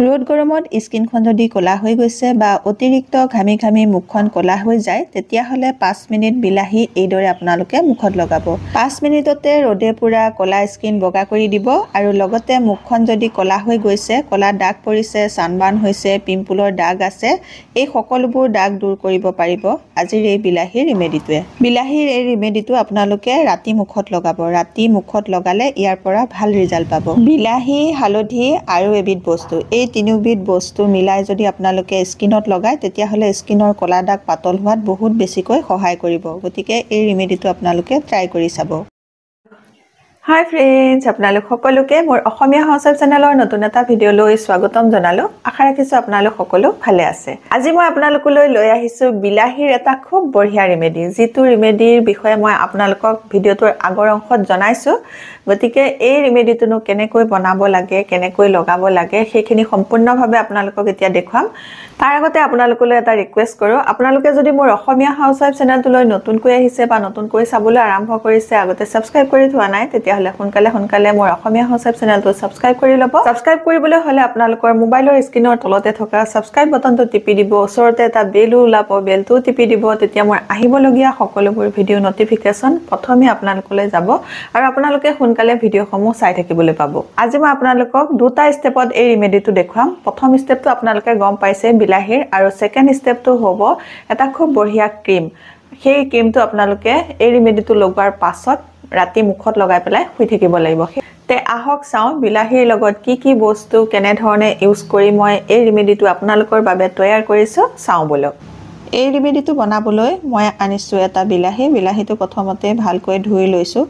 ৰ'দ গৰমত স্কিনখন যদি ক'লা হৈ গৈছে বা অতিৰিক্ত ঘামি ঘামি মুখখন ক'লা হৈ যায় তেতিয়াহ'লে 5 মিনিট বিলাহী এইদৰে আপোনালোকে মুখত লগাব। 5 মিনিটতে ৰ'দে পুৰা ক'লা স্কিন বগা কৰি দিব আৰু লগতে মুখখন যদি ক'লা হৈ গৈছে, ক'লা দাগ পৰিছে, ছানবাৰ্ণ হৈছে, পিম্পলৰ দাগ আছে, এই সকলোবোৰ দাগ দূৰ কৰিব পাৰিব আজিৰ এই বিলাহীৰ ৰিমেডিটোৱে। বিলাহীৰ এই ৰিমেডিটো আপোনালোকে ৰাতি মুখত লগাব। ৰাতি মুখত লগালে ইয়াৰ পৰা ভাল ৰিজাল্ট পাব। বিলাহী, হালধি আৰু এবিধ বস্তু, এই তিনিওবিধ বস্তু মিলাই যদি আপোনালোকে স্কিনত লগায় তেতিয়াহ'লে স্কিনৰ ক'লা দাগ পাতল হোৱাত বহুত বেছিকৈ সহায় কৰিব। গতিকে এই ৰিমেডিটো আপোনালোকে ট্ৰাই কৰি চাব। হাই ফ্ৰেণ্ডছ, আপোনালোক সকলোকে মোৰ অসমীয়া হাউচৱাইফ চেনেলৰ নতুন এটা ভিডিঅ'লৈ স্বাগতম জনালোঁ। আশা ৰাখিছোঁ আপোনালোক সকলো ভালে আছে। আজি মই আপোনালোকলৈ লৈ আহিছোঁ বিলাহীৰ এটা খুব বঢ়িয়া ৰিমেডি, যিটো ৰিমেডিৰ বিষয়ে মই আপোনালোকক ভিডিঅ'টোৰ আগৰ অংশত জনাইছোঁ। গতিকে এই ৰিমেডিটোনো কেনেকৈ বনাব লাগে, কেনেকৈ লগাব লাগে সেইখিনি সম্পূৰ্ণভাৱে আপোনালোকক এতিয়া দেখুৱাম। তাৰ আগতে আপোনালোকলৈ এটা ৰিকুৱেষ্ট কৰোঁ, আপোনালোকে যদি মোৰ অসমীয়া হাউচৱাইফ চেনেলটোলৈ নতুনকৈ আহিছে বা নতুনকৈ চাবলৈ আৰম্ভ কৰিছে, আগতে ছাবস্ক্ৰাইব কৰি থোৱা নাই, তেতিয়াহ'লে সোনকালে মোৰ অসমীয়া হাউচৱাইফ চেনেলটো ছাবস্ক্ৰাইব কৰি ল'ব। ছাবস্ক্ৰাইব কৰিবলৈ হ'লে আপোনালোকৰ মোবাইলৰ স্ক্ৰীনৰ তলতে থকা ছাবস্ক্ৰাইব বাটনটো টিপি দিব, ওচৰতে এটা বেলো ওলাব, বেলটোও টিপি দিব, তেতিয়া মই আহিবলগীয়া সকলোবোৰ ভিডিঅ' নটিফিকেশ্যন প্ৰথমে আপোনালোকলৈ যাব আৰু আপোনালোকে সোনকালে ভিডিঅ'সমূহ চাই থাকিবলৈ পাব। আজি মই আপোনালোকক দুটা ষ্টেপত এই ৰিমেডিটো দেখুৱাম। প্ৰথম ষ্টেপটো আপোনালোকে গম পাইছে বিলাহীৰ, আৰু ছেকেণ্ড ষ্টেপটো হ'ব এটা খুব বঢ়িয়া ক্ৰীম। সেই ক্ৰীমটো আপোনালোকে এই ৰিমেডিটো লগোৱাৰ পাছত ৰাতি মুখত লগাই পেলাই শুই থাকিব লাগিব। তে আহক চাওঁ বিলাহীৰ লগত কি কি বস্তু কেনেধৰণে ইউজ কৰি মই এই ৰিমেডিটো আপোনালোকৰ বাবে তৈয়াৰ কৰিছোঁ, চাওঁ বলক। এই ৰিমেডিটো বনাবলৈ মই আনিছোঁ এটা বিলাহী। বিলাহীটো প্ৰথমতে ভালকৈ ধুই লৈছোঁ।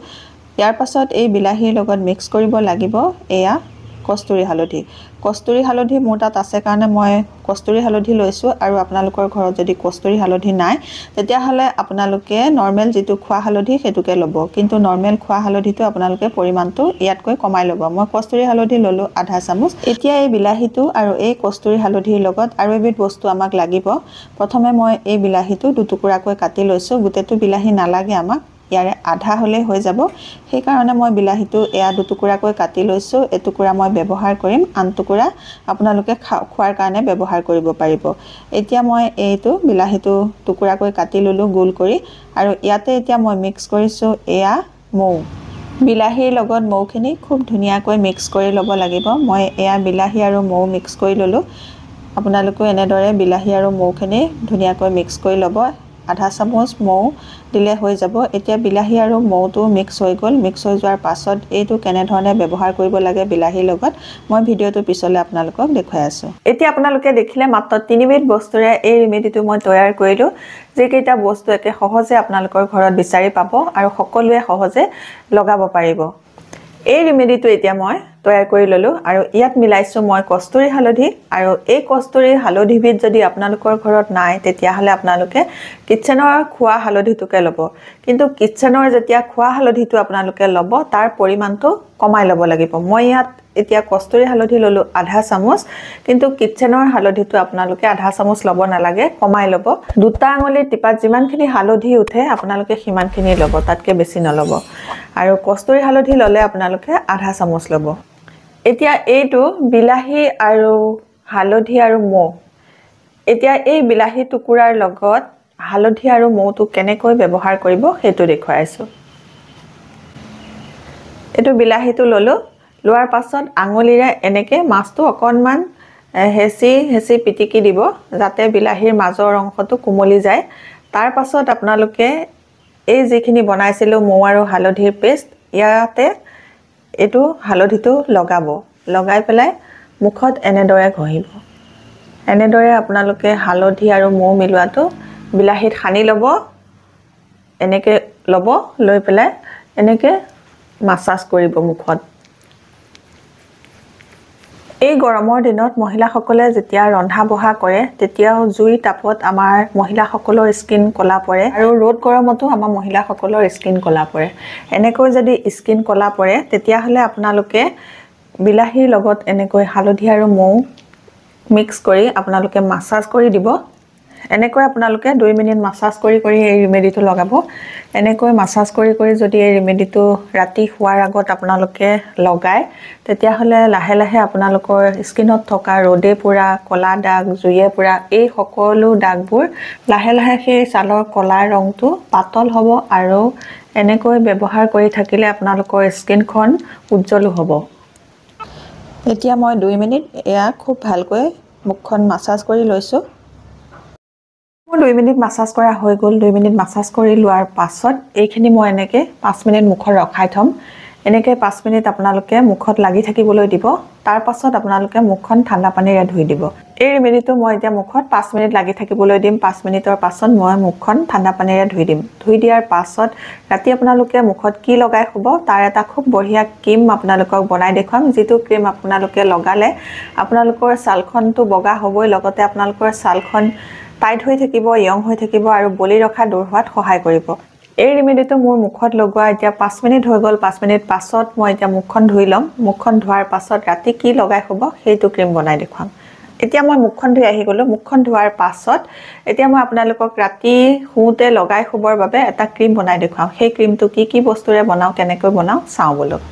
ইয়াৰ পাছত এই বিলাহীৰ লগত মিক্স কৰিব লাগিব এয়া কস্তুৰী হালধি। কস্তুৰী হালধি মোৰ তাত আছে কাৰণে মই কস্তুৰী হালধি লৈছোঁ, আৰু আপোনালোকৰ ঘৰত যদি কস্তুৰী হালধি নাই তেতিয়াহ'লে আপোনালোকে নৰ্মেল যিটো খোৱা হালধি সেইটোকে ল'ব, কিন্তু নৰ্মেল খোৱা হালধিটো আপোনালোকে পৰিমাণটো ইয়াতকৈ কমাই ল'ব। মই কস্তুৰী হালধি ল'লোঁ আধা চামুচ। এতিয়া এই বিলাহীটো আৰু এই কস্তুৰী হালধিৰ লগত আৰু এবিধ বস্তু আমাক লাগিব। প্ৰথমে মই এই বিলাহীটো দুটুকুৰাকৈ কাটি লৈছোঁ। গোটেইটো বিলাহী নালাগে আমাক, ইয়াৰে আধা হ'লেই হৈ যাব। সেইকাৰণে মই বিলাহীটো এয়া দুটুকুৰাকৈ কাটি লৈছোঁ। এটুকুৰা মই ব্যৱহাৰ কৰিম, আন টুকুৰা আপোনালোকে খোৱাৰ কাৰণে ব্যৱহাৰ কৰিব পাৰিব। এতিয়া মই এইটো বিলাহীটো টুকুৰাকৈ কাটি ল'লোঁ গোল কৰি, আৰু ইয়াতে এতিয়া মই মিক্স কৰিছোঁ এয়া মৌ। বিলাহীৰ লগত মৌখিনি খুব ধুনীয়াকৈ মিক্স কৰি ল'ব লাগিব। মই এয়া বিলাহী আৰু মৌ মিক্স কৰি ল'লোঁ। আপোনালোকেও এনেদৰে বিলাহী আৰু মৌখিনি ধুনীয়াকৈ মিক্স কৰি ল'ব। আধা চামুচ মৌ দিলে হৈ যাব। এতিয়া বিলাহী আৰু মৌটো মিক্স হৈ গ'ল। মিক্স হৈ যোৱাৰ পাছত এইটো কেনেধৰণে ব্যৱহাৰ কৰিব লাগে বিলাহীৰ লগত মই ভিডিঅ'টো পিছলৈ আপোনালোকক দেখুৱাই আছোঁ। এতিয়া আপোনালোকে দেখিলে মাত্ৰ 3বিধ বস্তুৰে এই ৰিমেডিটো মই তৈয়াৰ কৰিলোঁ। যিকেইটা বস্তু একে সহজে আপোনালোকৰ ঘৰত বিচাৰি পাব আৰু সকলোৱে সহজে লগাব পাৰিব। এই ৰিমেডিটো এতিয়া মই তৈয়াৰ কৰি ল'লোঁ, আৰু ইয়াত মিলাইছোঁ মই কস্তুৰী হালধি। আৰু এই কস্তুৰী হালধিবিধ যদি আপোনালোকৰ ঘৰত নাই তেতিয়াহ'লে আপোনালোকে কিটচেনৰ খোৱা হালধিটোকে ল'ব। কিন্তু কিটচেনৰ যেতিয়া খোৱা হালধিটো আপোনালোকে ল'ব তাৰ পৰিমাণটো কমাই ল'ব লাগিব। মই ইয়াত এতিয়া কস্তুৰী হালধি ল'লোঁ আধা চামুচ, কিন্তু কিটচেনৰ হালধিটো আপোনালোকে আধা চামুচ ল'ব নালাগে, কমাই ল'ব। দুটা আঙুলিৰ টিপাত যিমানখিনি হালধি উঠে আপোনালোকে সিমানখিনি ল'ব, তাতকৈ বেছি নল'ব। আৰু কস্তুৰী হালধি ল'লে আপোনালোকে আধা চামুচ ল'ব। এতিয়া এইটো বিলাহী আৰু হালধি আৰু মৌ। এতিয়া এই বিলাহী টুকুৰাৰ লগত হালধি আৰু মৌটো কেনেকৈ ব্যৱহাৰ কৰিব সেইটো দেখুৱাইছোঁ। এইটো বিলাহীটো ল'লোঁ। লোৱাৰ পাছত আঙুলিৰে এনেকৈ মাছটো অকণমান হেঁচি পিটিকি দিব, যাতে বিলাহীৰ মাজৰ অংশটো কোমলি যায়। তাৰ পাছত আপোনালোকে এই যিখিনি বনাইছিলোঁ মৌ আৰু হালধিৰ পেষ্ট, ইয়াতে এইটো হালধিটো লগাব। লগাই পেলাই মুখত এনেদৰে ঘঁহিব। এনেদৰে আপোনালোকে হালধি আৰু মৌ মিলোৱাটো বিলাহীত সানি ল'ব। এনেকৈ ল'ব, লৈ পেলাই এনেকৈ মাছাজ কৰিব মুখত। এই গৰমৰ দিনত মহিলাসকলে যেতিয়া ৰন্ধা বঢ়া কৰে তেতিয়াও জুইৰ তাপত আমাৰ মহিলাসকলৰ স্কিন ক'লা পৰে, আৰু ৰ'দ গৰমতো আমাৰ মহিলাসকলৰ স্কিন ক'লা পৰে। এনেকৈ যদি স্কিন ক'লা পৰে তেতিয়াহ'লে আপোনালোকে বিলাহীৰ লগত এনেকৈ হালধি আৰু মৌ মিক্স কৰি আপোনালোকে মাছাজ কৰি দিব। এনেকৈ আপোনালোকে 2 মিনিট মাসাজ কৰি এই ৰিমেডিটো লগাব এনেকৈ মাসাজ কৰি যদি এই ৰিমেডিটো ৰাতি শুৱাৰ আগত আপোনালোকে লগায় তেতিয়া হলে লাহে লাহে আপোনালোকৰ স্কিনত থকা ৰ'দে পুৰা কলা দাগ জুয়ে পুৰা এই সকলো দাগবোৰ লাহে লাহে সেই ছালৰ কলা ৰংটো পাতল হ'ব আৰু এনেকৈ ব্যৱহাৰ কৰি থাকিলে আপোনালোকৰ স্কিনখন উজ্জ্বল হ'ব এতিয়া মই 2 মিনিট এয়া খুব ভালকৈ মুখখন মাসাজ কৰি লৈছো 2 মিনিট মাসাজ কৰা হৈ গ'ল 2 মিনিট মাসাজ কৰি লোৱাৰ পাছত এইখিনি মই এনেকে 5 মিনিট মুখত ৰখাই থম এনেকে 5 মিনিট আপোনালোকে মুখত লাগি থাকিবলৈ দিব তাৰ পাছত আপোনালোকে মুখখন ঠাণ্ডা পানীৰে ধুই দিব এই ৰিমেডিটো মই এতিয়া মুখত 5 মিনিট লাগি থাকিবলৈ দিম 5 মিনিটৰ পাছত মই মুখখন ঠাণ্ডা পানীৰে ধুই দিম ধুই দিয়াৰ পাছত ৰাতি আপোনালোকে মুখত কি লগাই শুব তাৰ এটা খুব বঢ়িয়া ক্ৰীম আপোনালোকক বনাই দেখুৱাম যেটো ক্ৰীম আপোনালোকে লগালে আপোনালোকৰ ছালখনটো বগা হ'বই লগতে আপোনালোকৰ ছালখন টাইট হৈ থাকিব ইয়ং হৈ থাকিব আৰু বলি ৰখা দূৰ হোৱাত সহায় কৰিব এই ৰিমেডিটো মোৰ মুখত লগোৱা এতিয়া 5 মিনিট হৈ গ'ল 5 মিনিট পাছত মই এতিয়া মুখখন ধুই লম মুখখন ধোৱাৰ পাছত ৰাতি কি লগাই শুব সেইটো ক্ৰীম বনাই দেখুৱাম এতিয়া মই মুখখন ধুই আহি গলো মুখখন ধোৱাৰ পাছত এতিয়া মই আপোনালোকক ৰাতি শুতে লগাই শুবৰ বাবে এটা ক্ৰীম বনাই দেখুৱাম সেই ক্ৰীমটো কি বস্তুৰে বনাও কেনেকৈ বনাও চাও বলক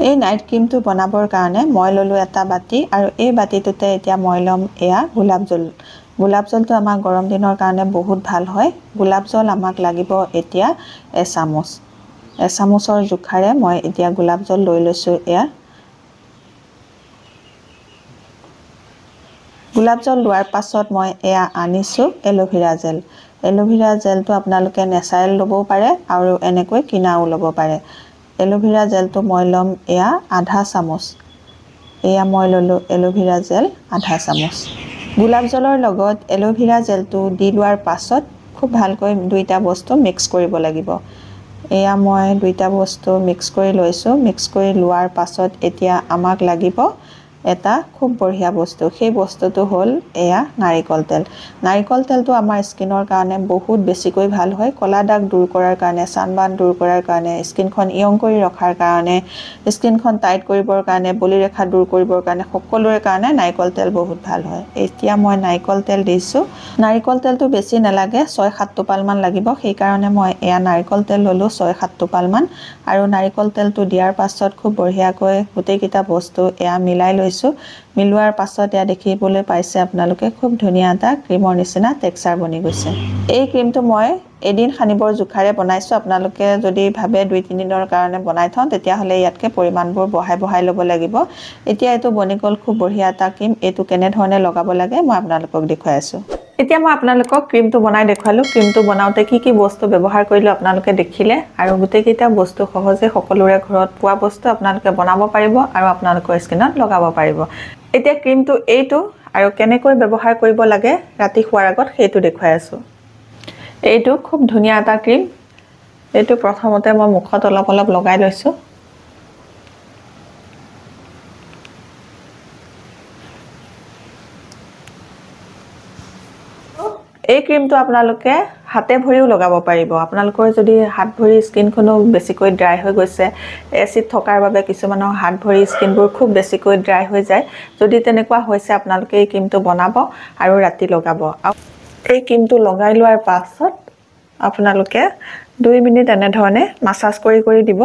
এই নাইট ক্ৰীমটো বনাবৰ কাৰণে মই ললো এটা বাটি আৰু এই বাটিটোতে এতিয়া মই লম এয়া গোলাপ জলটো আমাৰ গৰম দিনৰ কাৰণে বহুত ভাল হয় গোলাপ জল আমাক লাগিব এতিয়া এচামুচৰ জোখাৰে মই এতিয়া গোলাপ জল লৈ লৈছো এয়া গোলাপ জল লোৱাৰ পাছত মই এয়া আনিছো এলোভেৰা জেলটো আপোনালোকে নেচাৰেল লবও পাৰে আৰু এনেকৈ কিনাও লব পাৰে এলোভেৰা জেলটো মই লম এয়া আধা চামুচ এয়া মই ললো এলোভেৰা জেল আধা চামুচ গোলাপ জলৰ লগত এলোভেৰা জেলটো দি লোৱাৰ পাছত খুব ভালকৈ দুইটা বস্তু মিক্স কৰিব লাগিব এয়া মই দুইটা বস্তু মিক্স কৰি লৈছো মিক্স কৰি লোৱাৰ পাছত এতিয়া আমাক লাগিব এটা খুব বঢ়িয়া বস্তু সেই বস্তুটো হ'ল এয়া নাৰিকল তেলটো আমাৰ স্কিনৰ কাৰণে বহুত বেছিকৈ ভাল হয় কলা দাগ দূৰ কৰাৰ কাৰণে সানবাৰ্ণ দূৰ কৰাৰ কাৰণে স্কিনখন ইয়ং কৰি ৰখাৰ কাৰণে স্কিনখন টাইট কৰিবৰ কাৰণে বলি ৰেখা দূৰ কৰিবৰ কাৰণে সকলোৰে কাৰণে নাৰিকল তেল বহুত ভাল হয় এতিয়া মই নাৰিকল তেল দিছো নাৰিকল তেলটো বেছি নালাগে 6-7 টোপাল মান লাগিব সেই কাৰণে মই এয়া নাৰিকল তেল ললো 6-7 টোপাল মান আৰু নাৰিকল তেলটো দিয়াৰ পাছত খুব বঢ়িয়াকৈ গোটেইকিটা বস্তু এয়া মিলাই মিলোৱাৰ পাছত এয়া দেখিবলৈ পাইছে আপোনালোকে খুব ধুনীয়া এটা ক্ৰীমৰ নিচিনা টেক্সচাৰ বনি গৈছে এই ক্ৰীমটো মই এদিন খানিবৰ জোখাৰে বনাইছো আপোনালোকে যদি ভাবে 2-3 দিনৰ কাৰণে বনাই থওঁ তেতিয়া হলে ইয়াতকে পৰিমাণবোৰ বঢ়াই ল'ব লাগিব এতিয়া এটো বনি গল খুব বঢ়িয়া এটা ক্ৰীম এটো কেনে ধৰণে লগাব লাগে মই আপোনালোকক দেখুৱাই আছো এতিয়া মই আপোনালোকক ক্ৰীমটো বনাই দেখুৱালো ক্ৰীমটো বনাওতে কি বস্তু ব্যৱহাৰ কৰিলো আপোনালোকে দেখিলে আৰু গোটেইকিটা বস্তু সহজে সকলোৰে ঘৰত পোৱা বস্তু আপোনালোকে বনাব পাৰিব আৰু আপোনালোকৰ স্কিনত লগাব পাৰিব এতিয়া ক্ৰীমটো এইটো আৰু কেনেকৈ ব্যৱহাৰ কৰিব লাগে ৰাতি শুৱাৰ আগত সেইটো দেখুৱাই আছো এইটো খুব ধুনীয়া এটা ক্ৰীম এইটো প্ৰথমতে মই মুখত অলপ লগাই লৈছো এই ক্ৰীমটো আপোনালোকে হাতে ভৰিও লগাব পাৰিব আপোনালোকৰ যদি হাত ভৰি স্কিনখনো বেছিকৈ ড্ৰাই হৈ গৈছে এচিড থকাৰ বাবে কিছুমানৰ হাত ভৰি স্কিনবোৰ খুব বেছিকৈ ড্ৰাই হৈ যায় যদি তেনেকুৱা হৈছে আপোনালোকে এই ক্ৰীমটো বনাব আৰু ৰাতি লগাব এই ক্ৰীমটো লগাই লোৱাৰ পাছত আপোনালোকে 2 মিনিট এনে ধৰণে মাসাজ কৰি দিব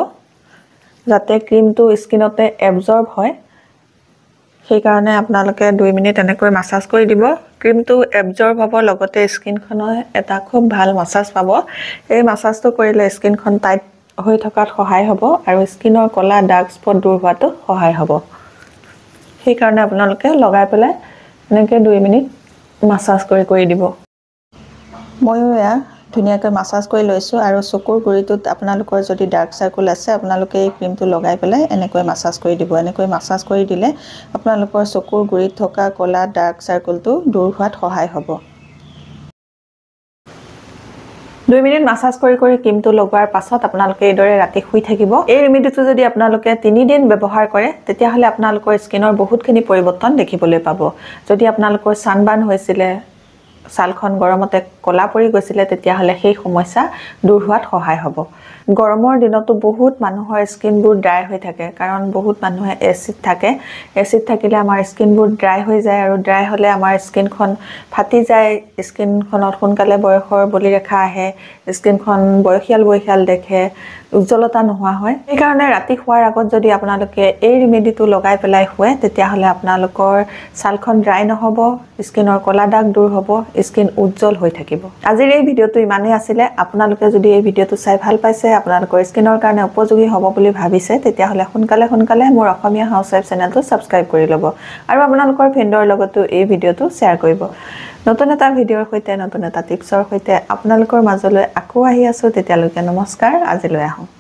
যাতে ক্ৰীমটো স্কিনতে এবজৰ্ব হয় সেই কাৰণে আপোনালোকে 2 মিনিট এনেকৈ মাসাজ কৰি দিব ক্ৰীমটো এবজৰ্ব হ'ব লগতে স্কিনখনৰ এটা খুব ভাল মাসাজ পাব এই মাসাজটো কৰিলে স্কিনখন টাইট হৈ থকাত সহায় হ'ব আৰু স্কিনৰ কলা ডাৰ্ক স্পট দূৰ হোৱাটো সহায় হ'ব সেই কাৰণে আপোনালোকে লগাই পেলাই এনেকৈ 2 মিনিট মাসাজ কৰি দিব ময়ো এয়া ধুনীয়াকৈ মাসাজ কৰি লৈছো আৰু চকুৰ গুৰিটোত আপোনালোকৰ যদি ডাৰ্ক সাৰ্কেল আছে আপোনালোকে এই ক্ৰীমটো লগাই পেলাই এনেকৈ মাসাজ কৰি দিব এনেকৈ মাসাজ কৰি দিলে আপোনালোকৰ চকুৰ গুৰিত থকা কলা ডাৰ্ক সাৰ্কেলটো দূৰ হোৱাত সহায় হ'ব 2 মিনিট মাসাজ কৰি ক্ৰীমটো লগোৱাৰ পাছত আপোনালোকে এইদৰে ৰাতি শুই থাকিব এই ৰেমেডিটো যদি আপোনালোকে 3 দিন ব্যৱহাৰ কৰে তেতিয়া হলে আপোনালোকৰ স্কিনৰ বহুতখিনি পৰিৱৰ্তন দেখিবলৈ পাব যদি আপোনালোকৰ সানবাৰ্ণ হৈছিলে ছালখন গৰমতে কলা পৰি গৈছিলে তেতিয়াহ'লে সেই সমস্যা দূৰ হোৱাত সহায় হ'ব গৰমৰ দিনতো বহুত মানুহৰ স্কিনবোৰ ড্ৰাই হৈ থাকে কাৰণ বহুত মানুহে এচিড থাকিলে আমাৰ স্কিনবোৰ ড্ৰাই হৈ যায় আৰু ড্ৰাই হ'লে আমাৰ স্কিনখন ফাটি যায় স্কিনখনত সোনকালে বয়সৰ বলিৰেখা আহে স্কিনখন বয়সীয়াল দেখে উজ্জ্বলতা নোহোৱা হয় সেইকাৰণে ৰাতি শোৱাৰ আগত যদি আপোনালোকে এই ৰেমেডিটো লগাই পেলাই শুৱে তেতিয়াহ'লে আপোনালোকৰ ছালখন ড্ৰাই নহ'ব স্কিনৰ কলা দাগ দূৰ হ'ব স্কিন উজ্জ্বল হৈ থাকিব আজিৰ এই ভিডিঅ'টো ইমানেই আছিলে আপোনালোকে যদি এই ভিডিঅ'টো চাই ভাল পাইছে আপোনালোকৰ স্কিনৰ কাৰণে উপযোগী হ'ব বুলি ভাবিছে তেতিয়াহ'লে সোনকালে মোৰ অসমীয়া হাউচৱাইফ চেনেলটো সাবস্ক্ৰাইব কৰি ল'ব আৰু আপোনালোকৰ ফ্ৰেণ্ডৰ লগতো এই ভিডিঅ'টো শ্বেয়াৰ কৰিব নতুন এটা ভিডিঅ'ৰ সৈতে নতুন এটা টিপছৰ সৈতে আপোনালোকৰ মাজলৈ আকৌ আহি আছো তেতিয়ালৈকে নমস্কাৰ আজিলৈ আহোঁ